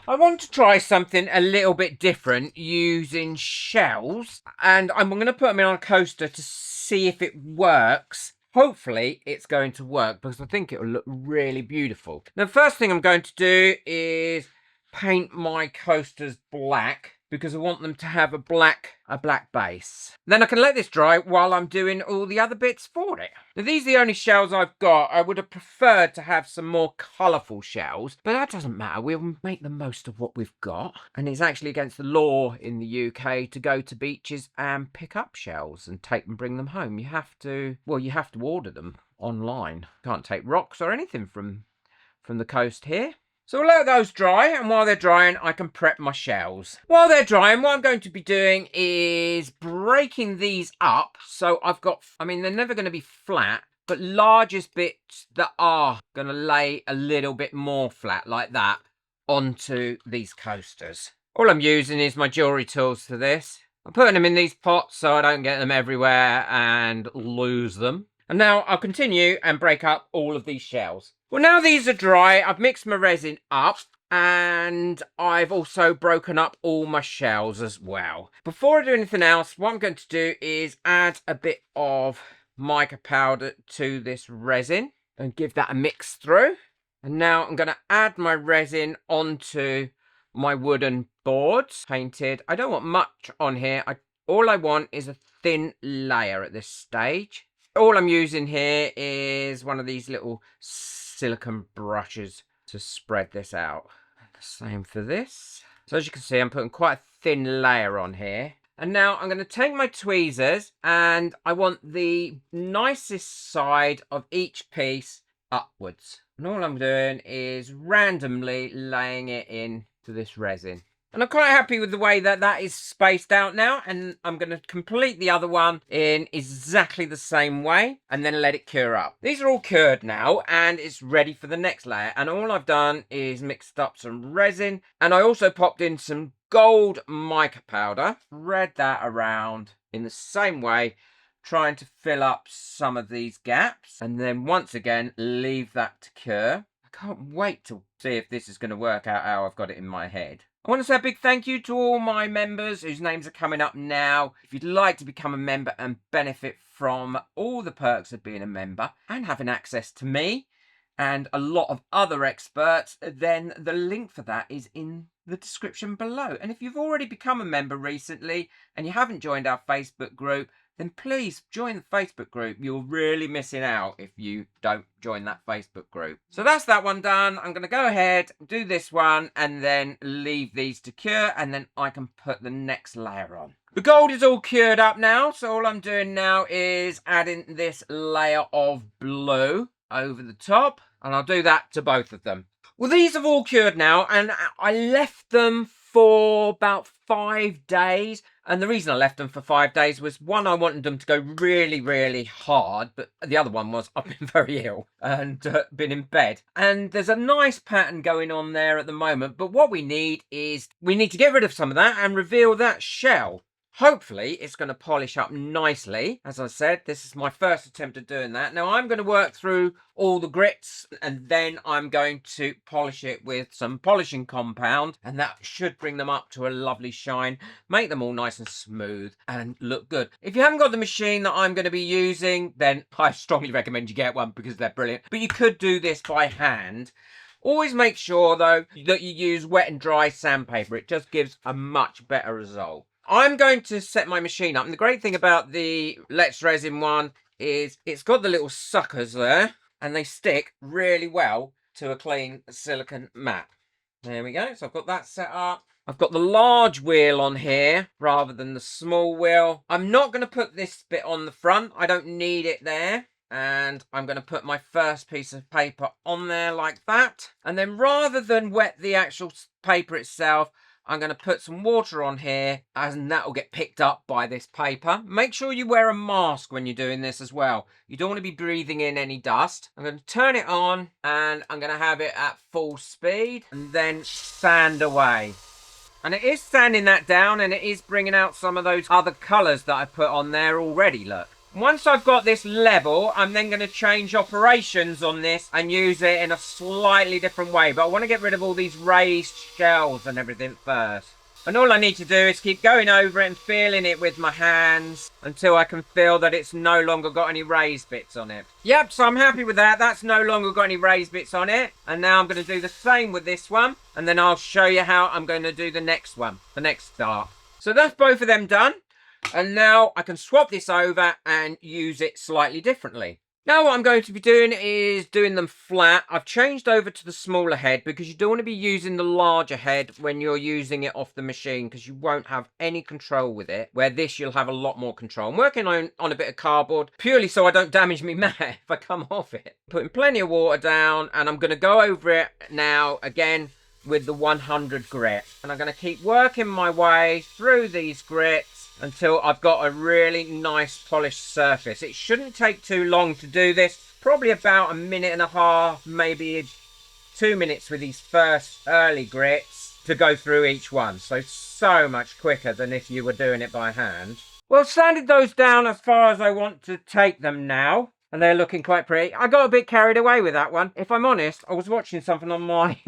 I want to try something a little bit different using shells, and I'm going to put them in on a coaster to see if it works. Hopefully it's going to work because I think it will look really beautiful. Now, the first thing I'm going to do is paint my coasters black because I want them to have a black base. Then I can let this dry while I'm doing all the other bits for it. Now, these are the only shells I've got. I would have preferred to have some more colourful shells, but that doesn't matter. We'll make the most of what we've got. And it's actually against the law in the UK to go to beaches and pick up shells and bring them home. You have to order them online. Can't take rocks or anything from the coast here. So we'll let those dry, and while they're drying, I can prep my shells. While they're drying, what I'm going to be doing is breaking these up. So I've got, they're never going to be flat, but largest bits that are going to lay a little bit more flat like that onto these coasters. All I'm using is my jewellery tools for this. I'm putting them in these pots so I don't get them everywhere and lose them. And now I'll continue and break up all of these shells. Well, now these are dry, I've mixed my resin up and I've also broken up all my shells as well. Before I do anything else, what I'm going to do is add a bit of mica powder to this resin and give that a mix through. And now I'm going to add my resin onto my wooden boards, painted. I don't want much on here. All I want is a thin layer at this stage. All I'm using here is one of these little silicone brushes to spread this out. The same for this. So as you can see, I'm putting quite a thin layer on here. And now I'm going to take my tweezers and I want the nicest side of each piece upwards. And all I'm doing is randomly laying it into this resin. And I'm quite happy with the way that is spaced out now. And I'm going to complete the other one in exactly the same way and then let it cure up. These are all cured now and it's ready for the next layer. And all I've done is mixed up some resin. And I also popped in some gold mica powder. Spread that around in the same way, trying to fill up some of these gaps. And then once again, leave that to cure. I can't wait to see if this is going to work out how I've got it in my head. I want to say a big thank you to all my members whose names are coming up now. If you'd like to become a member and benefit from all the perks of being a member and having access to me and a lot of other experts, then the link for that is in the description below. And if you've already become a member recently and you haven't joined our Facebook group, then please join the Facebook group. You're really missing out if you don't join that Facebook group. So that's that one done. I'm going to go ahead, do this one, and then leave these to cure, and then I can put the next layer on. The gold is all cured up now, so all I'm doing now is adding this layer of blue over the top, and I'll do that to both of them. Well, these have all cured now, and I left them for about 5 days. And the reason I left them for 5 days was, one, I wanted them to go really, really hard. But the other one was I've been very ill and been in bed. And there's a nice pattern going on there at the moment. But what we need to get rid of some of that and reveal that shell. Hopefully it's going to polish up nicely. As I said, this is my first attempt at doing that. Now I'm going to work through all the grits and then I'm going to polish it with some polishing compound, and that should bring them up to a lovely shine, make them all nice and smooth and look good. If you haven't got the machine that I'm going to be using, then I strongly recommend you get one because they're brilliant. But you could do this by hand. Always make sure though that you use wet and dry sandpaper. It just gives a much better result. I'm going to set my machine up. And the great thing about the Let's Resin one is it's got the little suckers there and they stick really well to a clean silicone mat. There we go. So I've got that set up. I've got the large wheel on here rather than the small wheel. I'm not going to put this bit on the front. I don't need it there. And I'm going to put my first piece of paper on there like that. And then rather than wet the actual paper itself, I'm going to put some water on here and that will get picked up by this paper. Make sure you wear a mask when you're doing this as well. You don't want to be breathing in any dust. I'm going to turn it on and I'm going to have it at full speed and then sand away. And it is sanding that down and it is bringing out some of those other colours that I put on there already, look. Once I've got this level, I'm then going to change operations on this and use it in a slightly different way. But I want to get rid of all these raised shells and everything first. And all I need to do is keep going over it and feeling it with my hands until I can feel that it's no longer got any raised bits on it. Yep, so I'm happy with that. That's no longer got any raised bits on it. And now I'm going to do the same with this one. And then I'll show you how I'm going to do the next one, the next start. So that's both of them done. And now I can swap this over and use it slightly differently. Now what I'm going to be doing is doing them flat. I've changed over to the smaller head because you don't want to be using the larger head when you're using it off the machine because you won't have any control with it. Where this you'll have a lot more control. I'm working on a bit of cardboard purely so I don't damage me mat if I come off it. Putting plenty of water down and I'm going to go over it now again with the 100 grit. And I'm going to keep working my way through these grits until I've got a really nice polished surface. It shouldn't take too long to do this. Probably about a minute and a half, maybe 2 minutes with these first early grits to go through each one. So much quicker than if you were doing it by hand. Well, sanded those down as far as I want to take them now. And they're looking quite pretty. I got a bit carried away with that one. If I'm honest, I was watching something on my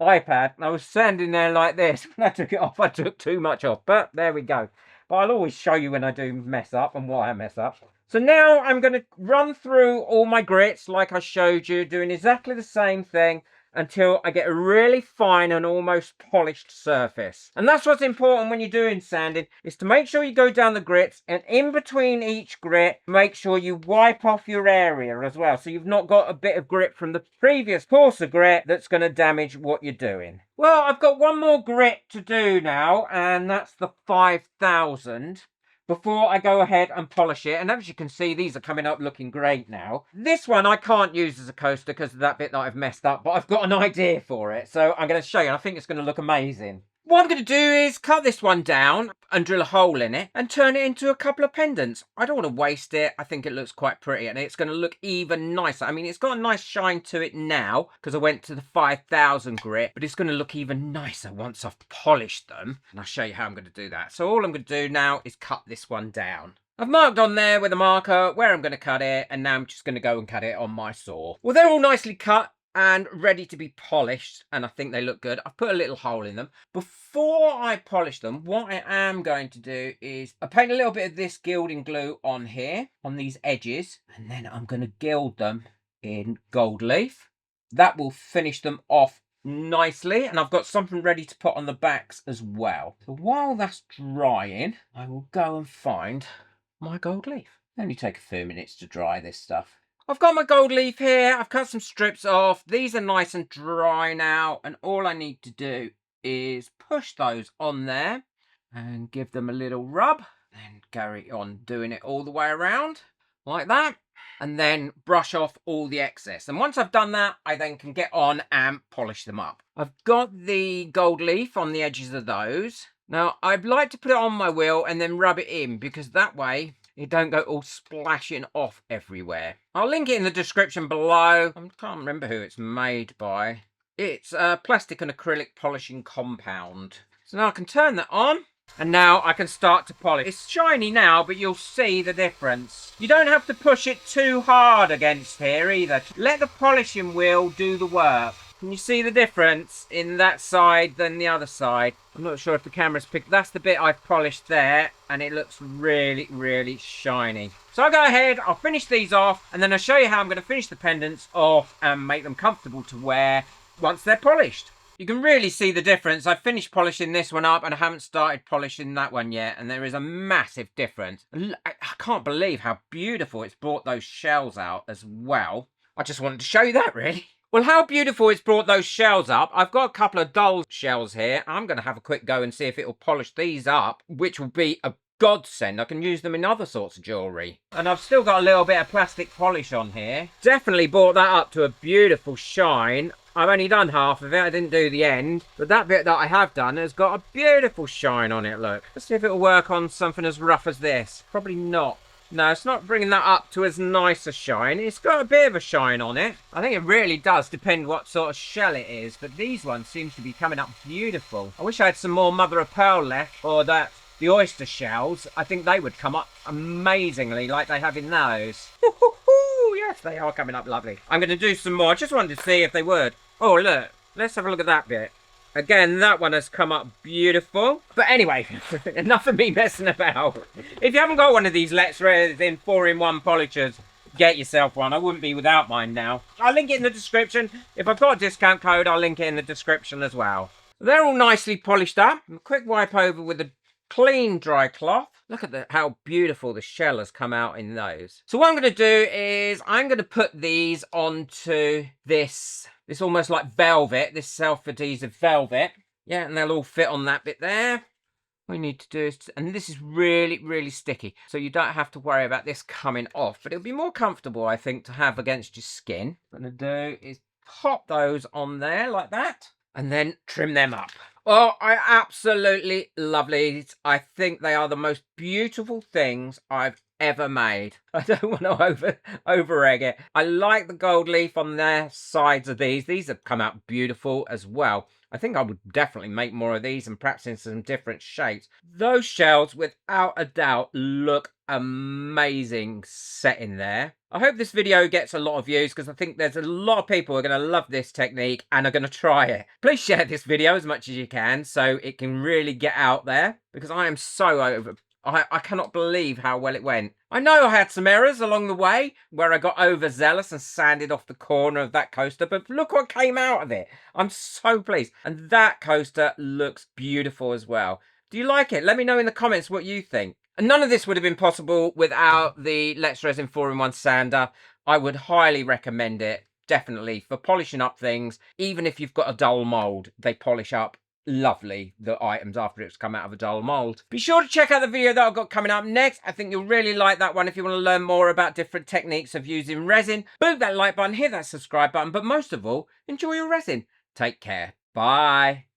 iPad. And I was standing there like this. When I took it off, I took too much off. But there we go. But I'll always show you when I do mess up and why I mess up. So now I'm going to run through all my grits like I showed you, doing exactly the same thing until I get a really fine and almost polished surface. And that's what's important when you're doing sanding, is to make sure you go down the grits, and in between each grit, make sure you wipe off your area as well, so you've not got a bit of grit from the previous coarser grit that's going to damage what you're doing. Well, I've got one more grit to do now, and that's the 5000. Before I go ahead and polish it. And as you can see, these are coming up looking great now. This one I can't use as a coaster because of that bit that I've messed up, but I've got an idea for it. So I'm going to show you, and I think it's going to look amazing. What I'm going to do is cut this one down and drill a hole in it and turn it into a couple of pendants. I don't want to waste it. I think it looks quite pretty and it's going to look even nicer. I mean, it's got a nice shine to it now because I went to the 5000 grit, but it's going to look even nicer once I've polished them. And I'll show you how I'm going to do that. So all I'm going to do now is cut this one down. I've marked on there with a marker where I'm going to cut it, and now I'm just going to go and cut it on my saw. Well, they're all nicely cut and ready to be polished, and I think they look good. I've put a little hole in them. Before I polish them, what I am going to do is I paint a little bit of this gilding glue on here, on these edges, and then I'm going to gild them in gold leaf. That will finish them off nicely, and I've got something ready to put on the backs as well. So while that's drying, I will go and find my gold leaf. Only take a few minutes to dry this stuff. I've got my gold leaf here. I've cut some strips off. These are nice and dry now, and all I need to do is push those on there and give them a little rub, and carry on doing it all the way around like that, and then brush off all the excess. And once I've done that, I then can get on and polish them up. I've got the gold leaf on the edges of those. Now I'd like to put it on my wheel and then rub it in, because that way it don't go all splashing off everywhere. I'll link it in the description below. I can't remember who it's made by. It's a plastic and acrylic polishing compound. So now I can turn that on, and now I can start to polish. It's shiny now, but you'll see the difference. You don't have to push it too hard against here either. Let the polishing wheel do the work. Can you see the difference in that side than the other side? I'm not sure if the camera's picked. That's the bit I've polished there, and it looks really, really shiny. So I'll go ahead, I'll finish these off, and then I'll show you how I'm going to finish the pendants off and make them comfortable to wear once they're polished. You can really see the difference. I've finished polishing this one up and I haven't started polishing that one yet, and there is a massive difference. I can't believe how beautiful it's brought those shells out as well. I just wanted to show you that, really. Well, how beautiful it's brought those shells up. I've got a couple of dull shells here. I'm going to have a quick go and see if it will polish these up, which will be a godsend. I can use them in other sorts of jewellery. And I've still got a little bit of plastic polish on here. Definitely brought that up to a beautiful shine. I've only done half of it, I didn't do the end. But that bit that I have done has got a beautiful shine on it, look. Let's see if it'll work on something as rough as this. Probably not. No, it's not bringing that up to as nice a shine. It's got a bit of a shine on it. I think it really does depend what sort of shell it is. But these ones seem to be coming up beautiful. I wish I had some more mother of pearl left, or that the oyster shells, I think they would come up amazingly like they have in those. Yes, they are coming up lovely. I'm going to do some more. I just wanted to see if they would. Oh, look. Let's have a look at that bit. Again, that one has come up beautiful. But anyway, enough of me messing about. If you haven't got one of these Let's Resin 4-in-1 polishers, get yourself one. I wouldn't be without mine now. I'll link it in the description. If I've got a discount code, I'll link it in the description as well. They're all nicely polished up. A quick wipe over with a clean dry cloth. Look at how beautiful the shell has come out in those. So what I'm going to do is I'm going to put these onto this almost like velvet, this self-adhesive velvet. Yeah, and they'll all fit on that bit there. What we need to do is, and this is really, really sticky, so you don't have to worry about this coming off, but it'll be more comfortable, I think, to have against your skin. What I'm going to do is pop those on there like that, and then trim them up. Oh, I absolutely love these. I think they are the most beautiful things I've ever made. I don't want to over egg it. I like the gold leaf on their sides of these. These have come out beautiful as well. I think I would definitely make more of these and perhaps in some different shapes. Those shells, without a doubt, look amazing set in there. I hope this video gets a lot of views because I think there's a lot of people who are going to love this technique and are going to try it. Please share this video as much as you can so it can really get out there, because I am so over... I cannot believe how well it went. I know I had some errors along the way where I got overzealous and sanded off the corner of that coaster, but look what came out of it. I'm so pleased. And that coaster looks beautiful as well. Do you like it? Let me know in the comments what you think. And none of this would have been possible without the Let's Resin 4-in-1 sander. I would highly recommend it, definitely, for polishing up things. Even if you've got a dull mould, they polish up lovely the items after it's come out of a dull mold. Be sure to check out the video that I've got coming up next. I think you'll really like that one if you want to learn more about different techniques of using resin. Boot that like button, hit that subscribe button, but most of all, enjoy your resin. Take care. Bye.